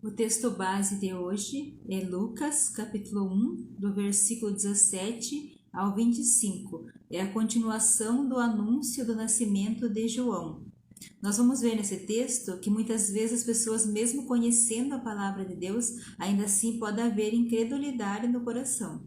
O texto base de hoje é Lucas, capítulo 1, do versículo 17 ao 25. É a continuação do anúncio do nascimento de João. Nós vamos ver nesse texto que muitas vezes as pessoas, mesmo conhecendo a palavra de Deus, ainda assim pode haver incredulidade no coração.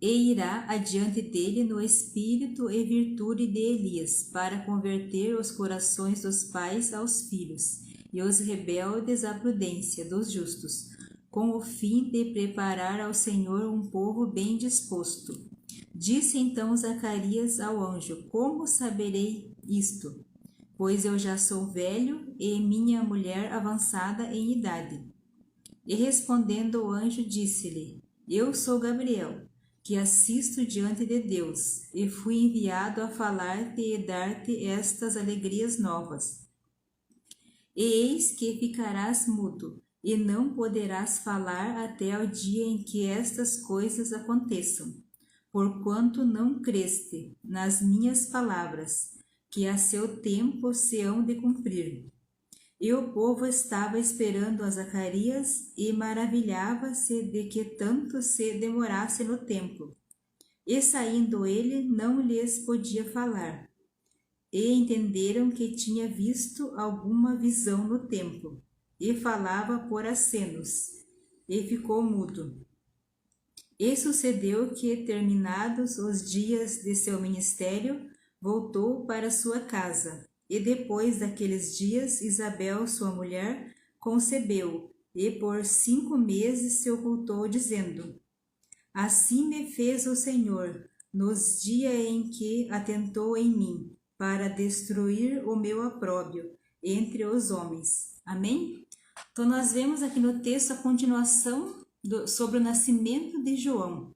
E irá adiante dele no espírito e virtude de Elias, para converter os corações dos pais aos filhos, e os rebeldes à prudência dos justos, com o fim de preparar ao Senhor um povo bem disposto. Disse então Zacarias ao anjo: Como saberei isto? Pois eu já sou velho e minha mulher avançada em idade. E respondendo o anjo, disse-lhe: Eu sou Gabriel, que assisto diante de Deus, e fui enviado a falar-te e dar-te estas alegrias novas. E eis que ficarás mudo, e não poderás falar até o dia em que estas coisas aconteçam, porquanto não creste nas minhas palavras, que a seu tempo se hão de cumprir. E o povo estava esperando a Zacarias e maravilhava-se de que tanto se demorasse no templo. E saindo ele, não lhes podia falar. E entenderam que tinha visto alguma visão no templo, e falava por acenos, e ficou mudo. E sucedeu que, terminados os dias de seu ministério, voltou para sua casa. E depois daqueles dias, Isabel, sua mulher, concebeu, e por 5 meses se ocultou, dizendo: Assim me fez o Senhor, nos dias em que atentou em mim, para destruir o meu opróbrio entre os homens. Amém? Então, nós vemos aqui no texto a continuação sobre o nascimento de João.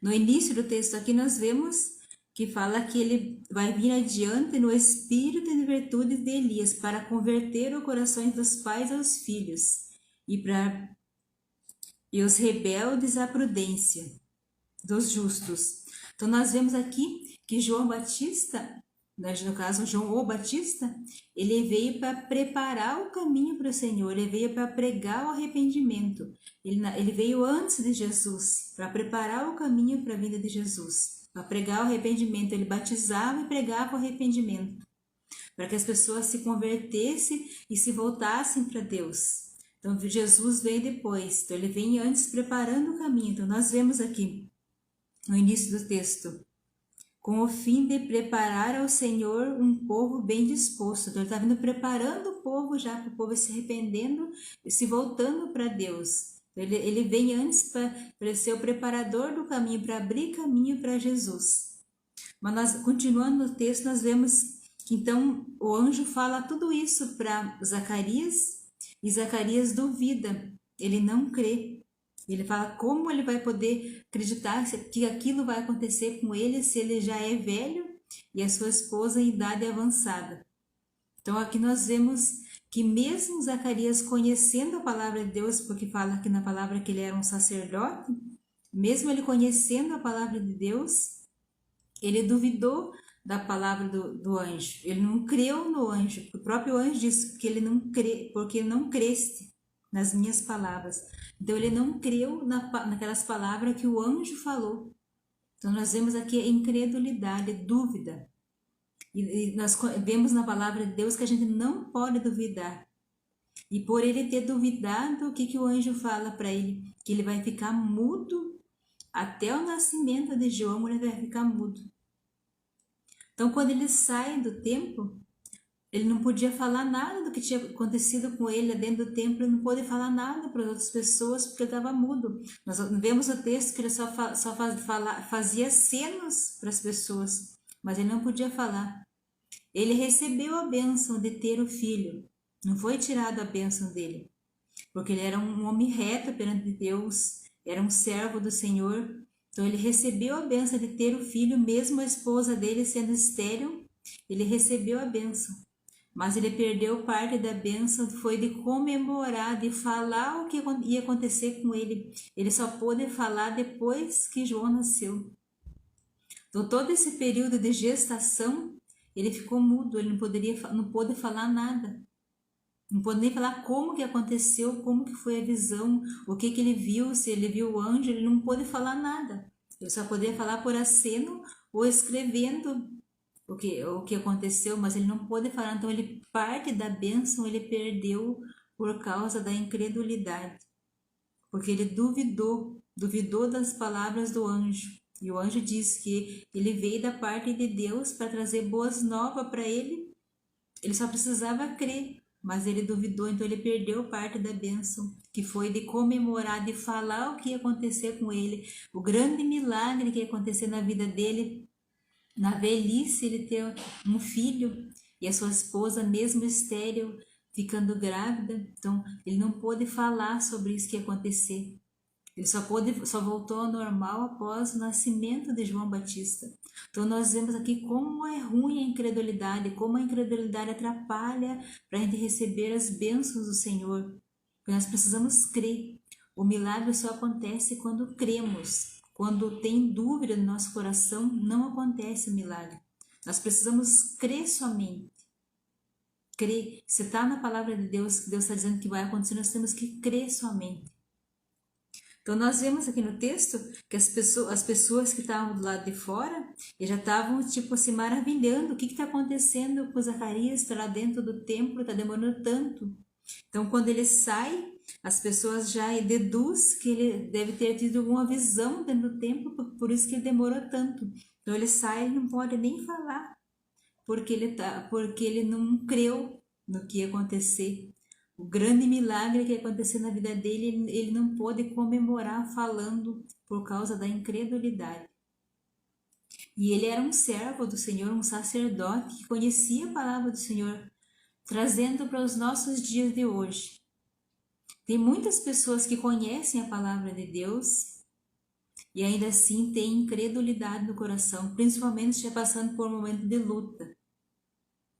No início do texto aqui nós vemos que fala que ele vai vir adiante no espírito e virtude de Elias para converter os corações dos pais aos filhos e os rebeldes à prudência dos justos. Então nós vemos aqui que João Batista, no caso João o Batista, ele veio para preparar o caminho para o Senhor, ele veio para pregar o arrependimento, ele veio antes de Jesus, para preparar o caminho para a vinda de Jesus. Para pregar o arrependimento, ele batizava e pregava o arrependimento, para que as pessoas se convertessem e se voltassem para Deus. Então Jesus veio depois, então ele vem antes preparando o caminho. Então nós vemos aqui, no início do texto, com o fim de preparar ao Senhor um povo bem disposto. Então ele está vindo preparando o povo já, para o povo se arrependendo e se voltando para Deus. Ele vem antes para ser o preparador do caminho, para abrir caminho para Jesus. Mas nós, continuando no texto, nós vemos que então o anjo fala tudo isso para Zacarias, e Zacarias duvida, ele não crê. Ele fala como ele vai poder acreditar que aquilo vai acontecer com ele se ele já é velho e a sua esposa em idade avançada. Então aqui nós vemos que mesmo Zacarias conhecendo a palavra de Deus, porque fala aqui na palavra que ele era um sacerdote, mesmo ele conhecendo a palavra de Deus, ele duvidou da palavra do anjo. Ele não creu no anjo. O próprio anjo disse que ele não crê, porque não creste nas minhas palavras. Então ele não creu naquelas palavras que o anjo falou. Então nós vemos aqui a incredulidade, dúvida. E nós vemos na palavra de Deus que a gente não pode duvidar. E por ele ter duvidado, o que o anjo fala para ele? Que ele vai ficar mudo até o nascimento de João, ele vai ficar mudo. Então quando ele sai do templo, ele não podia falar nada do que tinha acontecido com ele dentro do templo, ele não pôde falar nada para as outras pessoas porque ele estava mudo. Nós vemos o texto que ele só fazia acenos para as pessoas, mas ele não podia falar. Ele recebeu a bênção de ter o filho, não foi tirada a bênção dele, porque ele era um homem reto perante Deus, era um servo do Senhor, então ele recebeu a bênção de ter o filho, mesmo a esposa dele sendo estéril, ele recebeu a bênção. Mas ele perdeu parte da bênção, foi de comemorar, de falar o que ia acontecer com ele. Ele só pôde falar depois que João nasceu. Então todo esse período de gestação, ele ficou mudo, ele não pôde falar nada. Não pôde nem falar como que aconteceu, como que foi a visão, o que ele viu, se ele viu o anjo, ele não pôde falar nada. Ele só podia falar por aceno ou escrevendo o que aconteceu, mas ele não pôde falar. Então, ele parte da bênção, ele perdeu por causa da incredulidade. Porque ele duvidou das palavras do anjo. E o anjo diz que ele veio da parte de Deus para trazer boas novas para ele. Ele só precisava crer, mas ele duvidou, então ele perdeu parte da bênção, que foi de comemorar, de falar o que ia acontecer com ele, o grande milagre que ia acontecer na vida dele, na velhice, ele ter um filho e a sua esposa, mesmo estéril, ficando grávida. Então, ele não pôde falar sobre isso que ia acontecer. Ele só voltou ao normal após o nascimento de João Batista. Então nós vemos aqui como é ruim a incredulidade, como a incredulidade atrapalha para a gente receber as bênçãos do Senhor. Porque nós precisamos crer. O milagre só acontece quando cremos. Quando tem dúvida no nosso coração, não acontece o milagre. Nós precisamos crer somente. Crer. Se está na palavra de Deus, que Deus está dizendo que vai acontecer, nós temos que crer somente. Então, nós vemos aqui no texto que as pessoas que estavam do lado de fora já estavam, tipo, se maravilhando. O que está acontecendo com Zacarias? Está lá dentro do templo, está demorando tanto. Então, quando ele sai, as pessoas já deduzem que ele deve ter tido alguma visão dentro do templo, por isso que ele demorou tanto. Então, ele sai e não pode nem falar, porque ele não creu no que ia acontecer. O grande milagre que aconteceu na vida dele, ele não pôde comemorar falando por causa da incredulidade. E ele era um servo do Senhor, um sacerdote que conhecia a palavra do Senhor, trazendo para os nossos dias de hoje. Tem muitas pessoas que conhecem a palavra de Deus e ainda assim têm incredulidade no coração, principalmente já passando por um momento de luta.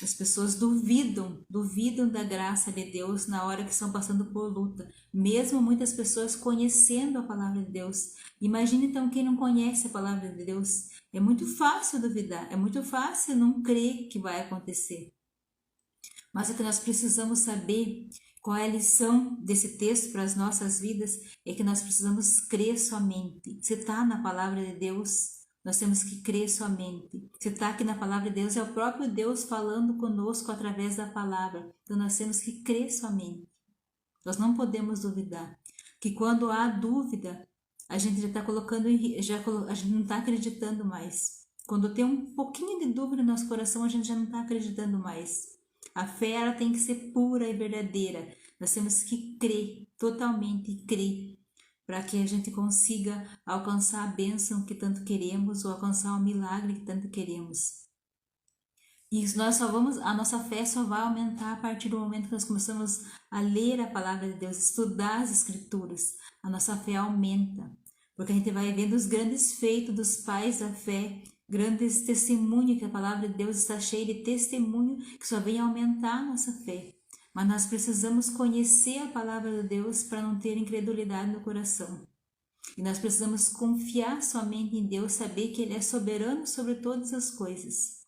As pessoas duvidam da graça de Deus na hora que estão passando por luta, mesmo muitas pessoas conhecendo a palavra de Deus. Imagine então quem não conhece a palavra de Deus. É muito fácil duvidar, é muito fácil não crer que vai acontecer. Mas o que nós precisamos saber, qual é a lição desse texto para as nossas vidas, é que nós precisamos crer somente. Se está na palavra de Deus, nós temos que crer somente. Se está aqui na palavra de Deus, é o próprio Deus falando conosco através da palavra. Então nós temos que crer somente. Nós não podemos duvidar. Que quando há dúvida, a gente já está colocando, a gente não está acreditando mais. Quando tem um pouquinho de dúvida no nosso coração, a gente já não está acreditando mais. A fé, ela tem que ser pura e verdadeira. Nós temos que crer, totalmente crer, para que a gente consiga alcançar a bênção que tanto queremos ou alcançar o milagre que tanto queremos. E a nossa fé só vai aumentar a partir do momento que nós começamos a ler a palavra de Deus, estudar as escrituras. A nossa fé aumenta, porque a gente vai vendo os grandes feitos dos pais da fé, grandes testemunhos, que a palavra de Deus está cheia de testemunho que só vem aumentar a nossa fé. Mas nós precisamos conhecer a palavra de Deus para não ter incredulidade no coração. E nós precisamos confiar somente em Deus, saber que Ele é soberano sobre todas as coisas.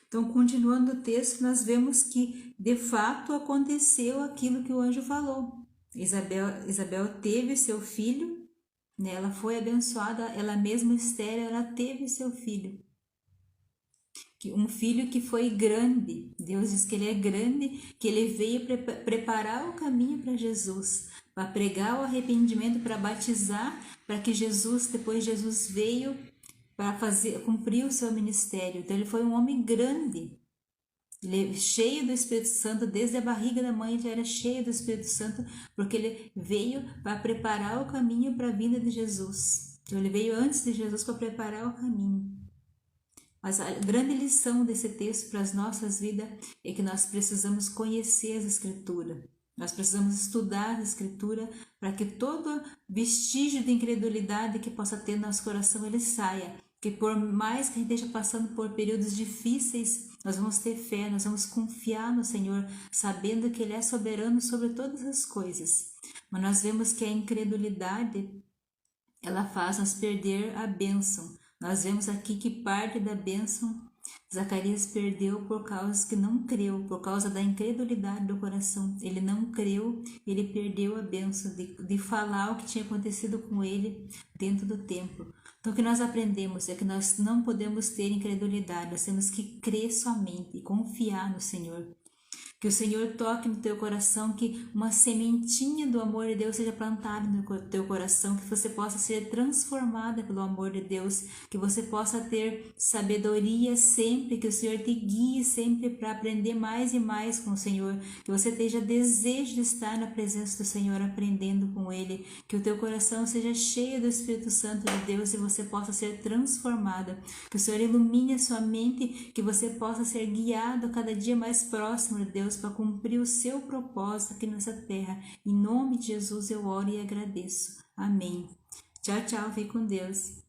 Então, continuando o texto, nós vemos que, de fato, aconteceu aquilo que o anjo falou. Isabel teve seu filho, né? Ela foi abençoada, ela mesma estéril, ela teve seu filho. Um filho que foi grande. Deus diz que ele é grande, que ele veio preparar o caminho para Jesus, para pregar o arrependimento, para batizar, para que depois Jesus veio para cumprir o seu ministério. Então ele foi um homem grande, ele cheio do Espírito Santo, desde a barriga da mãe ele era cheio do Espírito Santo, porque ele veio para preparar o caminho para a vinda de Jesus. Então ele veio antes de Jesus para preparar o caminho. Mas a grande lição desse texto para as nossas vidas é que nós precisamos conhecer as Escrituras. Nós precisamos estudar a Escritura para que todo vestígio de incredulidade que possa ter no nosso coração, ele saia. Que por mais que a gente esteja passando por períodos difíceis, nós vamos ter fé, nós vamos confiar no Senhor, sabendo que Ele é soberano sobre todas as coisas. Mas nós vemos que a incredulidade, ela faz nós perder a bênção. Nós vemos aqui que parte da bênção Zacarias perdeu por causa que não creu, por causa da incredulidade do coração. Ele não creu, ele perdeu a bênção de falar o que tinha acontecido com ele dentro do templo. Então, o que nós aprendemos é que nós não podemos ter incredulidade, nós temos que crer somente e confiar no Senhor. Que o Senhor toque no teu coração, que uma sementinha do amor de Deus seja plantada no teu coração, que você possa ser transformada pelo amor de Deus, que você possa ter sabedoria sempre, que o Senhor te guie sempre para aprender mais e mais com o Senhor, que você tenha desejo de estar na presença do Senhor aprendendo com Ele, que o teu coração seja cheio do Espírito Santo de Deus e você possa ser transformada, que o Senhor ilumine a sua mente, que você possa ser guiado cada dia mais próximo de Deus, para cumprir o seu propósito aqui nessa terra. Em nome de Jesus eu oro e agradeço. Amém. Tchau, tchau. Fique com Deus.